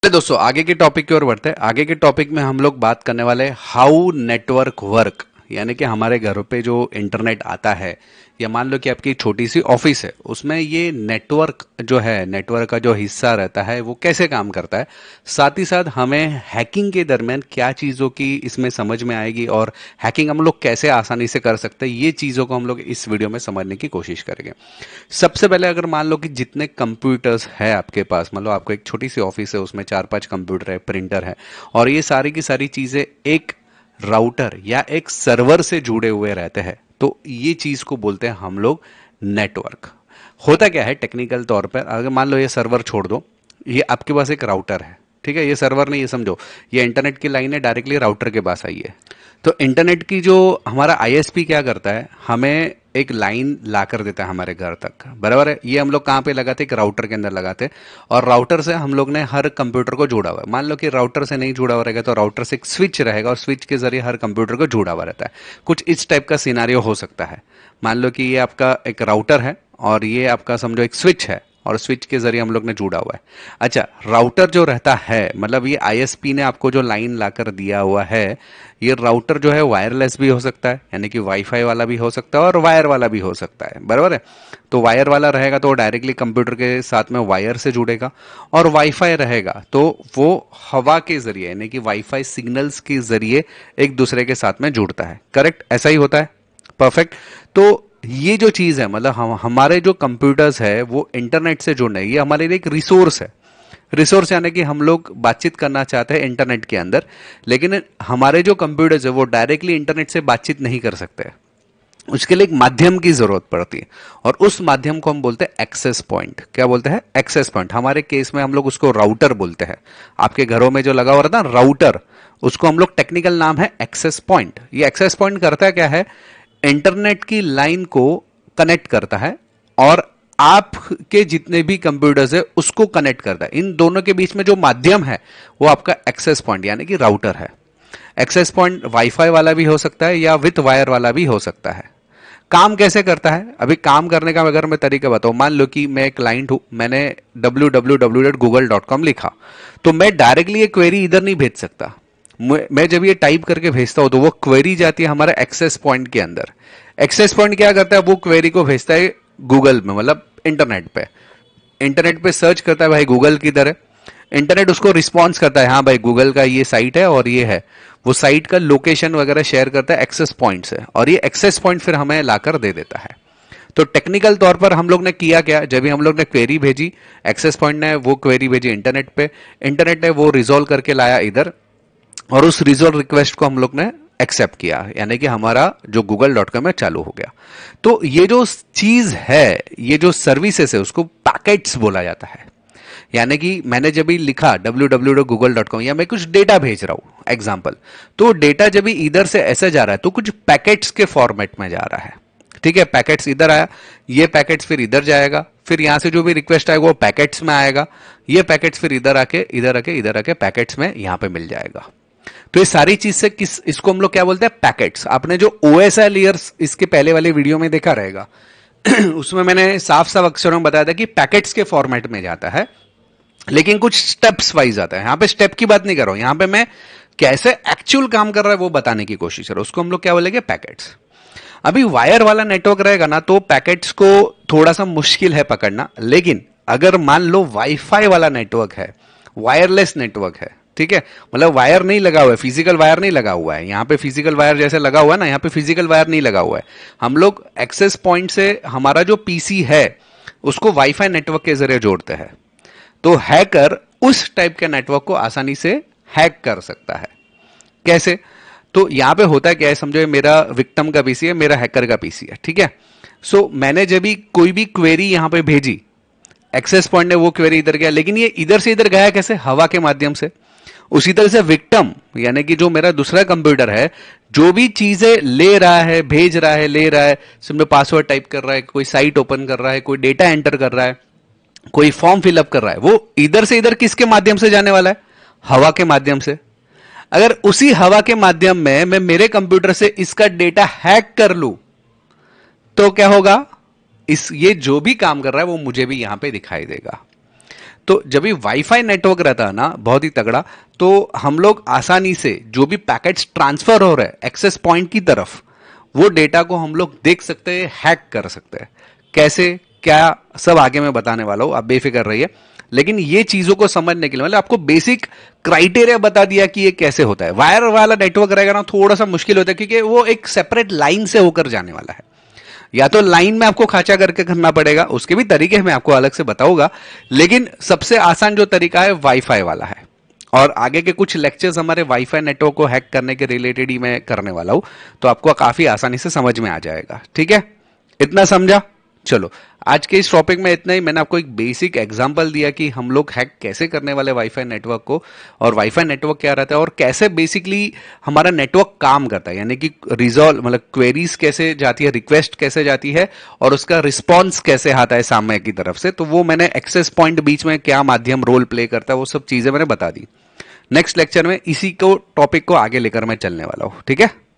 चलिए दोस्तों, आगे के टॉपिक की ओर बढ़ते हैं। आगे के टॉपिक में हम लोग बात करने वाले हैं हाउ नेटवर्क वर्क, यानी कि हमारे घरों पे जो इंटरनेट आता है, या मान लो कि आपकी छोटी सी ऑफिस है, उसमें ये नेटवर्क जो है, नेटवर्क का जो हिस्सा रहता है वो कैसे काम करता है। साथ ही साथ हमें हैकिंग के दरमियान क्या चीज़ों की इसमें समझ में आएगी और हैकिंग हम लोग कैसे आसानी से कर सकते हैं, ये चीज़ों को हम लोग इस वीडियो में समझने की कोशिश करेंगे। सबसे पहले अगर मान लो कि जितने कंप्यूटर्स है आपके पास, मान लो आपको एक छोटी सी ऑफिस है, उसमें 4-5 कंप्यूटर है, प्रिंटर है, और ये सारी की सारी चीजें एक राउटर या एक सर्वर से जुड़े हुए रहते हैं, तो ये चीज को बोलते हैं हम लोग नेटवर्क। होता क्या है टेक्निकल तौर पर, अगर मान लो ये सर्वर छोड़ दो, ये आपके पास एक राउटर है, ठीक है, ये सर्वर नहीं, ये समझो ये इंटरनेट की लाइन है, डायरेक्टली राउटर के पास आई है। तो इंटरनेट की जो हमारा आईएसपी क्या करता है, हमें एक लाइन ला कर देता है हमारे घर तक, बराबर है। ये हम लोग कहाँ पे लगाते, एक राउटर के अंदर लगाते, और राउटर से हम लोग ने हर कंप्यूटर को जोड़ा हुआ है। मान लो कि राउटर से नहीं जुड़ा हुआ रहेगा, तो राउटर से एक स्विच रहेगा और स्विच के जरिए हर कंप्यूटर को जुड़ा हुआ रहता है। कुछ इस टाइप का सिनारियो हो सकता है। मान लो कि ये आपका एक राउटर है और ये आपका समझो एक स्विच है, और स्विच के जरिए हम लोग ने जुड़ा हुआ है। अच्छा, राउटर जो रहता है, मतलब ये आईएसपी ने आपको जो लाइन लाकर दिया हुआ है, ये राउटर जो है वायरलेस भी हो सकता है, यानी कि वाईफाई वाला भी हो सकता है और वायर वाला भी हो सकता है, बराबर है। तो वायर वाला रहेगा तो डायरेक्टली कंप्यूटर के साथ में वायर से जुड़ेगा, और वाईफाई रहेगा तो वो हवा के जरिए, यानी कि वाईफाई सिग्नल्स के जरिए एक दूसरे के साथ में जुड़ता है। करेक्ट, ऐसा ही होता है। परफेक्ट। तो ये जो चीज है, मतलब हमारे जो कंप्यूटर्स है वो इंटरनेट से जुड़ने, ये हमारे लिए एक रिसोर्स है। रिसोर्स यानी कि हम लोग बातचीत करना चाहते हैं इंटरनेट के अंदर, लेकिन हमारे जो कंप्यूटर्स है वो डायरेक्टली इंटरनेट से बातचीत नहीं कर सकते। उसके लिए एक माध्यम की जरूरत पड़ती है, और उस माध्यम को हम बोलते हैं एक्सेस पॉइंट। क्या बोलते हैं? Access point. हमारे केस में हम लोग उसको राउटर बोलते हैं। आपके घरों में जो लगा हुआ रहता है राउटर, उसको हम लोग टेक्निकल नाम है एक्सेस पॉइंट। ये एक्सेस पॉइंट करता है क्या है, इंटरनेट की लाइन को कनेक्ट करता है और आपके जितने भी कंप्यूटर्स है उसको कनेक्ट करता है। इन दोनों के बीच में जो माध्यम है वो आपका एक्सेस पॉइंट यानी कि राउटर है। एक्सेस पॉइंट वाईफाई वाला भी हो सकता है या विथ वायर वाला भी हो सकता है। काम कैसे करता है, अभी काम करने का अगर मैं तरीका बताऊं, मान लो कि मैं एक क्लाइंट हूं, मैंने www.google.com लिखा, तो मैं डायरेक्टली ये क्वेरी इधर नहीं भेज सकता। मैं जब ये टाइप करके भेजता हूं तो वो क्वेरी जाती है हमारे एक्सेस पॉइंट के अंदर। एक्सेस पॉइंट क्या करता है, वो क्वेरी को भेजता है गूगल में, मतलब इंटरनेट पे। इंटरनेट पे सर्च करता है भाई गूगल किधर है, इंटरनेट उसको रिस्पॉन्स करता है, हाँ भाई गूगल का ये साइट है और ये है। वो साइट का लोकेशन वगैरह शेयर करता है एक्सेस पॉइंट से, और ये एक्सेस पॉइंट फिर हमें लाकर दे देता है। तो टेक्निकल तौर पर हम लोग ने किया क्या, जब भी हम लोग ने क्वेरी भेजी, एक्सेस पॉइंट ने वो क्वेरी भेजी इंटरनेट पे, इंटरनेट ने वो रिजोल्व करके लाया इधर, और उस रिजोल्व रिक्वेस्ट को हम लोग ने एक्सेप्ट किया, यानी कि हमारा जो google.com है चालू हो गया। तो ये जो चीज है, ये जो सर्विसेज है, उसको पैकेट्स बोला जाता है। यानी कि मैंने जब भी लिखा www.google.com या मैं कुछ डेटा भेज रहा हूं एग्जाम्पल, तो डेटा जब भी इधर से ऐसे जा रहा है तो कुछ पैकेट्स के फॉर्मेट में जा रहा है। ठीक है, पैकेट्स इधर आया, ये पैकेट्स फिर इधर जाएगा, फिर यहां से जो भी रिक्वेस्ट आएगा वो पैकेट्स में आएगा, ये पैकेट्स फिर इधर आके इधर आके इधर आके पैकेट्स में यहां पे मिल जाएगा। तो ये सारी चीज से किस, इसको हम लोग क्या बोलते हैं, पैकेट्स। आपने जो ओएसआई लेयर्स इसके पहले वाले वीडियो में देखा रहेगा उसमें मैंने साफ साफ अक्षरों में बताया था कि पैकेट्स के फॉर्मेट में जाता है, लेकिन कुछ स्टेप्स वाइज आता है। यहां पे स्टेप की बात नहीं कर रहा हूं, यहां पे मैं कैसे एक्चुअल काम कर रहा है वो बताने की कोशिश कर रहा हूं, उसको हम लोग क्या बोलेंगे, पैकेट्स। अभी वायर वाला नेटवर्क रहेगा ना, तो पैकेट्स को थोड़ा सा मुश्किल है पकड़ना, लेकिन अगर मान लो वाईफाई वाला नेटवर्क है, वायरलेस नेटवर्क है, ठीक है, मतलब वायर नहीं लगा हुआ है, फिजिकल वायर नहीं लगा हुआ है, यहां पे फिजिकल वायर जैसे लगा हुआ है ना, यहां पे फिजिकल वायर नहीं लगा हुआ है। हम लोग एक्सेस पॉइंट से हमारा जो पीसी है उसको वाईफाई नेटवर्क के जरिए जोड़ते हैं, तो हैकर उस टाइप के नेटवर्क को आसानी से हैक कर सकता है। कैसे? तो यहां पे होता है क्या है, समझो ये मेरा विक्टिम का पीसी है, मेरा हैकर का पीसी है, ठीक है। सो मैंने जब भी कोई भी क्वेरी यहां पे भेजी, एक्सेस पॉइंट ने वो क्वेरी इधर गया, लेकिन ये इधर से इधर गया कैसे, हवा के माध्यम से। उसी तरह से विक्टिम यानी कि जो मेरा दूसरा कंप्यूटर है, जो भी चीजें ले रहा है, भेज रहा है, ले रहा है, समझो पासवर्ड टाइप कर रहा है, कोई साइट ओपन कर रहा है, कोई डेटा एंटर कर रहा है, कोई फॉर्म फिलअप कर रहा है, वो इधर से इधर किसके माध्यम से जाने वाला है, हवा के माध्यम से। अगर उसी हवा के माध्यम में मैं मेरे कंप्यूटर से इसका डेटा हैक कर लूं, तो क्या होगा, इस ये जो भी काम कर रहा है वो मुझे भी यहां पे दिखाई देगा। तो जब भी वाईफाई नेटवर्क रहता है ना बहुत ही तगड़ा, तो हम लोग आसानी से जो भी पैकेट्स ट्रांसफर हो रहे हैं एक्सेस पॉइंट की तरफ, वो डेटा को हम लोग देख सकते हैं, हैक कर सकते हैं। कैसे क्या सब आगे मैं बताने वाला हूं, आप बेफिक्र रहिए। लेकिन ये चीजों को समझने के लिए मतलब आपको बेसिक क्राइटेरिया बता दिया कि ये कैसे होता है। वायर वाला नेटवर्क रहेगा ना थोड़ा सा मुश्किल होता है, क्योंकि वो एक सेपरेट लाइन से होकर जाने वाला है। या तो लाइन में आपको खांचा करके करना पड़ेगा, उसके भी तरीके मैं आपको अलग से बताऊंगा, लेकिन सबसे आसान जो तरीका है वाईफाई वाला है। और आगे के कुछ लेक्चर्स हमारे वाईफाई नेटवर्क को हैक करने के रिलेटेड ही मैं करने वाला हूं, तो आपको काफी आसानी से समझ में आ जाएगा। ठीक है, इतना समझा? चलो, आज के इस टॉपिक में इतना ही। मैंने आपको एक बेसिक एग्जांपल दिया कि हम लोग हैक कैसे करने वाले वाईफाई नेटवर्क को, और वाईफाई नेटवर्क क्या रहता है, और कैसे बेसिकली हमारा नेटवर्क काम करता है, यानी कि रिजॉल्व मतलब क्वेरीज कैसे जाती है, रिक्वेस्ट कैसे जाती है, और उसका रिस्पॉन्स कैसे आता है सामने की तरफ से। तो वो मैंने एक्सेस पॉइंट बीच में क्या माध्यम रोल प्ले करता है, वो सब चीजें मैंने बता दी। नेक्स्ट लेक्चर में इसी को टॉपिक को आगे लेकर मैं चलने वाला हूं। ठीक है।